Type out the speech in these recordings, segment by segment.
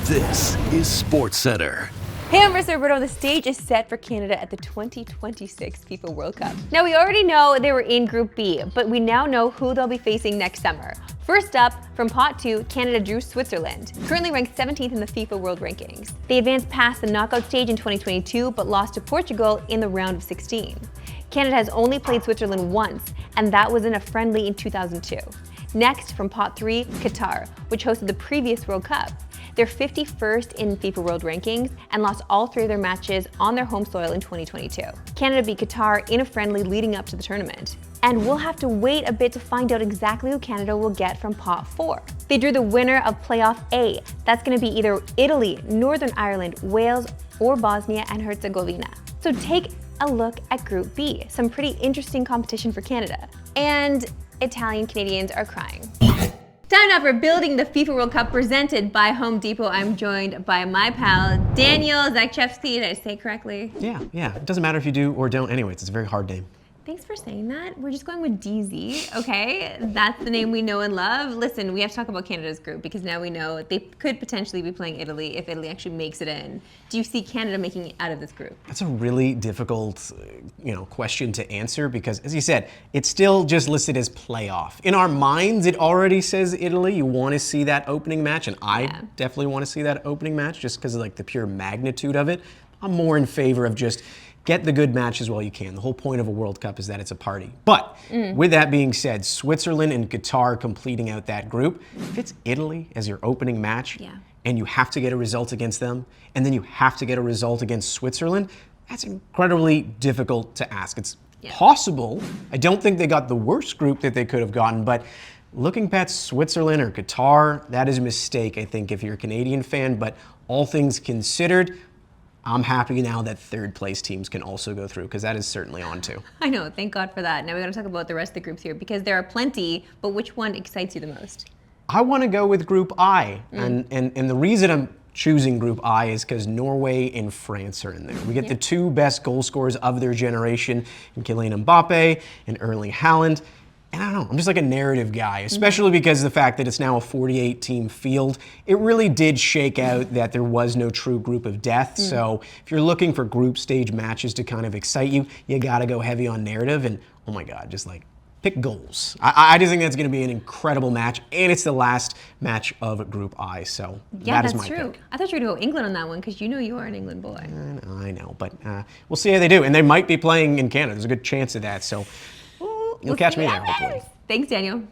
This is Sportscentre. Hey, I'm Marissa Roberto. The stage is set for Canada at the 2026 FIFA World Cup. Now, we already know they were in Group B, but we now know who they'll be facing next summer. First up, from Pot 2, Canada drew Switzerland, currently ranked 17th in the FIFA World Rankings. They advanced past the knockout stage in 2022, but lost to Portugal in the round of 16. Canada has only played Switzerland once, and that was in a friendly in 2002. Next, from Pot 3, Qatar, which hosted the previous World Cup. They're 51st in FIFA World Rankings and lost all 3 of their matches on their home soil in 2022. Canada beat Qatar in a friendly leading up to the tournament. And we'll have to wait a bit to find out exactly who Canada will get from Pot 4. They drew the winner of Playoff A. That's going to be either Italy, Northern Ireland, Wales, or Bosnia and Herzegovina. So take a look at Group B. Some pretty interesting competition for Canada. And Italian Canadians are crying. Time now for Building the FIFA World Cup, presented by Home Depot. I'm joined by my pal, Daniel Zakchevsky. Did I say it correctly? Yeah. It doesn't matter if you do or don't anyways. It's a very hard name. Thanks for saying that. We're just going with DZ, okay? That's the name we know and love. Listen, we have to talk about Canada's group because now we know they could potentially be playing Italy if Italy actually makes it in. Do you see Canada making it out of this group? That's a really difficult, question to answer because, as you said, it's still just listed as playoff. In our minds, it already says Italy. You want to see that opening match, and I definitely want to see that opening match just because of the pure magnitude of it. I'm more in favor of just get the good matches while you can. The whole point of a World Cup is that it's a party. But with that being said, Switzerland and Qatar completing out that group, if it's Italy as your opening match, and you have to get a result against them, and then you have to get a result against Switzerland, that's incredibly difficult to ask. It's possible. I don't think they got the worst group that they could have gotten, but looking past Switzerland or Qatar, that is a mistake, I think, if you're a Canadian fan. But all things considered, I'm happy now that third place teams can also go through because that is certainly on too. I know, thank God for that. Now we got to talk about the rest of the groups here because there are plenty, but which one excites you the most? I want to go with Group I, and the reason I'm choosing Group I is because Norway and France are in there. We get the 2 best goal scorers of their generation in Kylian Mbappe and Erling Haaland. And I don't know, I'm just like a narrative guy, especially because of the fact that it's now a 48-team field. It really did shake out that there was no true group of death. So if you're looking for group stage matches to kind of excite you, you gotta go heavy on narrative. And oh my God, just pick goals. I just think that's gonna be an incredible match, and it's the last match of Group I. So that is my pick. I thought you were gonna go England on that one because you know you are an England boy. I know, but we'll see how they do. And they might be playing in Canada. There's a good chance of that. So you'll catch me there, hopefully. Thanks, Daniel.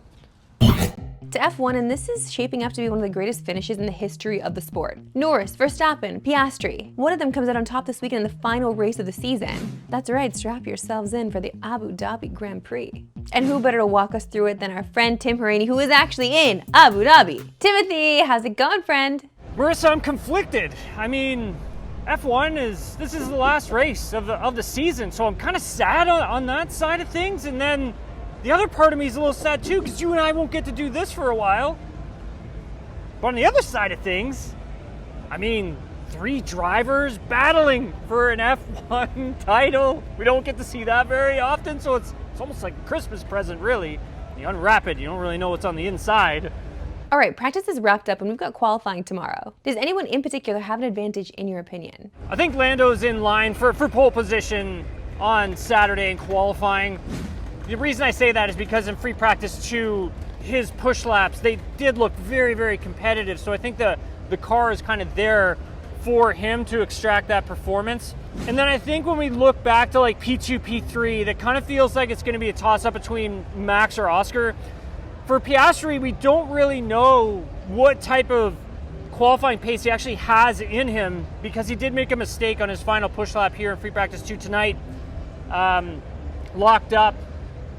To F1, and this is shaping up to be one of the greatest finishes in the history of the sport. Norris, Verstappen, Piastri. One of them comes out on top this weekend in the final race of the season. That's right, strap yourselves in for the Abu Dhabi Grand Prix. And who better to walk us through it than our friend Tim Perini, who is actually in Abu Dhabi. Timothy, how's it going, friend? Marissa, I'm conflicted. I mean, F1 this is the last race of the season, so I'm kind of sad on that side of things, and then the other part of me is a little sad too because you and I won't get to do this for a while. But on the other side of things, I mean, 3 drivers battling for an F1 title. We don't get to see that very often, so it's almost like a Christmas present, really. You unwrap it, you don't really know what's on the inside. All right, practice is wrapped up and we've got qualifying tomorrow. Does anyone in particular have an advantage in your opinion? I think Lando's in line for pole position on Saturday in qualifying. The reason I say that is because in free practice 2, his push laps, they did look very, very competitive. So I think the car is kind of there for him to extract that performance. And then I think when we look back to P2, P3, that kind of feels like it's going to be a toss-up between Max or Oscar. For Piastri, we don't really know what type of qualifying pace he actually has in him because he did make a mistake on his final push lap here in free practice 2 tonight, locked up.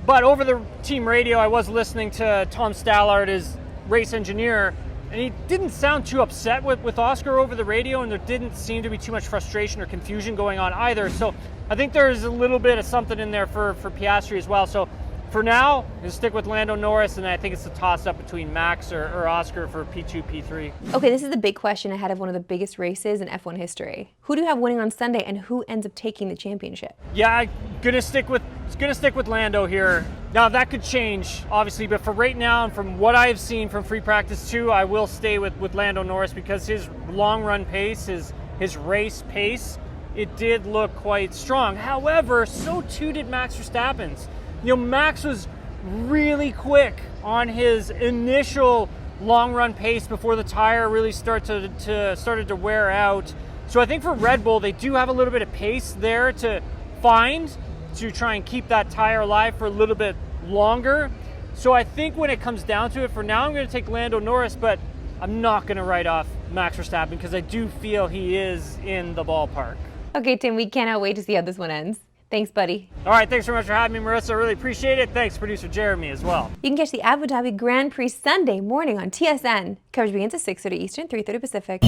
But over the team radio, I was listening to Tom Stallard, his race engineer, and he didn't sound too upset with Oscar over the radio, and there didn't seem to be too much frustration or confusion going on either. So I think there's a little bit of something in there for Piastri as well. So for now, I'm going to stick with Lando Norris, and I think it's a toss-up between Max or Oscar for P2, P3. Okay, this is the big question ahead of one of the biggest races in F1 history. Who do you have winning on Sunday, and who ends up taking the championship? Yeah, I'm gonna stick with Lando here. Now that could change, obviously, but for right now, and from what I've seen from free practice 2, I will stay with Lando Norris because his long-run pace, his race pace, it did look quite strong. However, so too did Max Verstappen's. Max was really quick on his initial long-run pace before the tire really started to wear out. So I think for Red Bull, they do have a little bit of pace there to find to try and keep that tire alive for a little bit longer. So I think when it comes down to it, for now, I'm going to take Lando Norris, but I'm not going to write off Max Verstappen because I do feel he is in the ballpark. Okay, Tim, we cannot wait to see how this one ends. Thanks, buddy. All right, thanks so much for having me, Marissa. I really appreciate it. Thanks, producer Jeremy, as well. You can catch the Abu Dhabi Grand Prix Sunday morning on TSN. Coverage begins at 6:30 Eastern, 3:30 Pacific.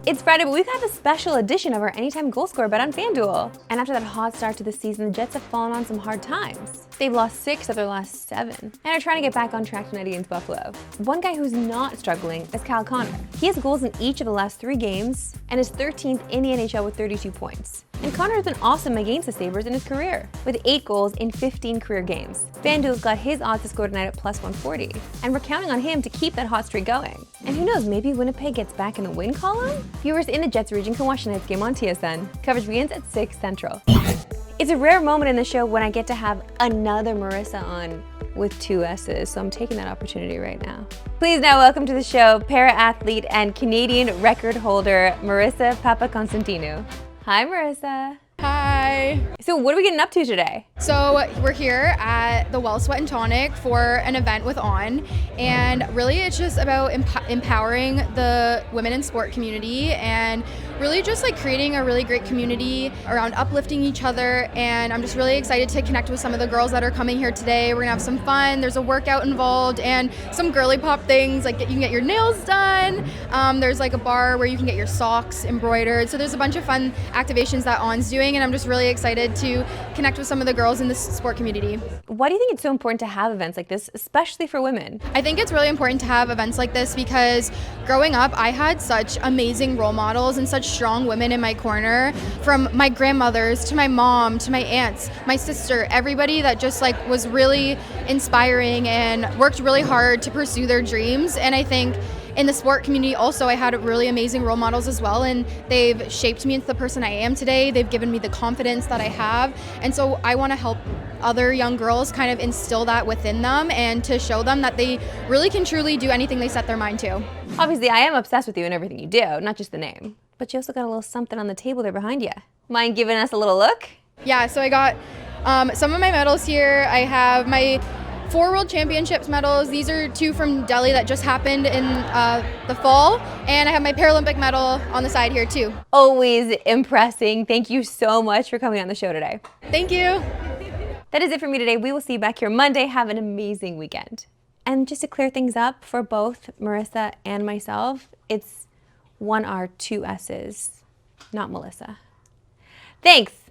It's Friday, but we've got a special edition of our Anytime Goal Scorer bet on FanDuel. And after that hot start to the season, the Jets have fallen on some hard times. They've lost 6 of their last 7 and are trying to get back on track tonight against Buffalo. One guy who's not struggling is Kyle Connor. He has goals in each of the last 3 games and is 13th in the NHL with 32 points. And Connor has been awesome against the Sabres in his career, with 8 goals in 15 career games. FanDuel's got his odds to score tonight at plus 140, and we're counting on him to keep that hot streak going. And who knows, maybe Winnipeg gets back in the win column? Viewers in the Jets region can watch tonight's game on TSN. Coverage begins at 6 Central. It's a rare moment in the show when I get to have another Marissa on with 2 S's, so I'm taking that opportunity right now. Please now welcome to the show para-athlete and Canadian record holder Marissa Papaconstantinou. Hi, Marissa. Hi. So what are we getting up to today? So we're here at the Well Sweat and Tonic for an event with On, and really it's just about empowering the women in sport community and really just like creating a really great community around uplifting each other. And I'm just really excited to connect with some of the girls that are coming here today. We're gonna have some fun. There's a workout involved and some girly pop things, like you can get your nails done. There's like a bar where you can get your socks embroidered. So there's a bunch of fun activations that On's doing, and I'm just really excited to connect with some of the girls in the sport community. Why do you think it's so important to have events like this, especially for women? I think it's really important to have events like this because growing up, I had such amazing role models and such strong women in my corner, from my grandmothers to my mom to my aunts, my sister, everybody that just like was really inspiring and worked really hard to pursue their dreams. And I think in the sport community also, I had really amazing role models as well, and they've shaped me into the person I am today. They've given me the confidence that I have, and so I want to help other young girls kind of instill that within them and to show them that they really can truly do anything they set their mind to. Obviously, I am obsessed with you and everything you do, not just the name. But you also got a little something on the table there behind you. Mind giving us a little look? Yeah, so I got some of my medals here. I have my 4 World Championships medals. These are 2 from Delhi that just happened in the fall. And I have my Paralympic medal on the side here too. Always impressing. Thank you so much for coming on the show today. Thank you. That is it for me today. We will see you back here Monday. Have an amazing weekend. And just to clear things up for both Marissa and myself, it's 1 R, 2 S's, not Melissa. Thanks.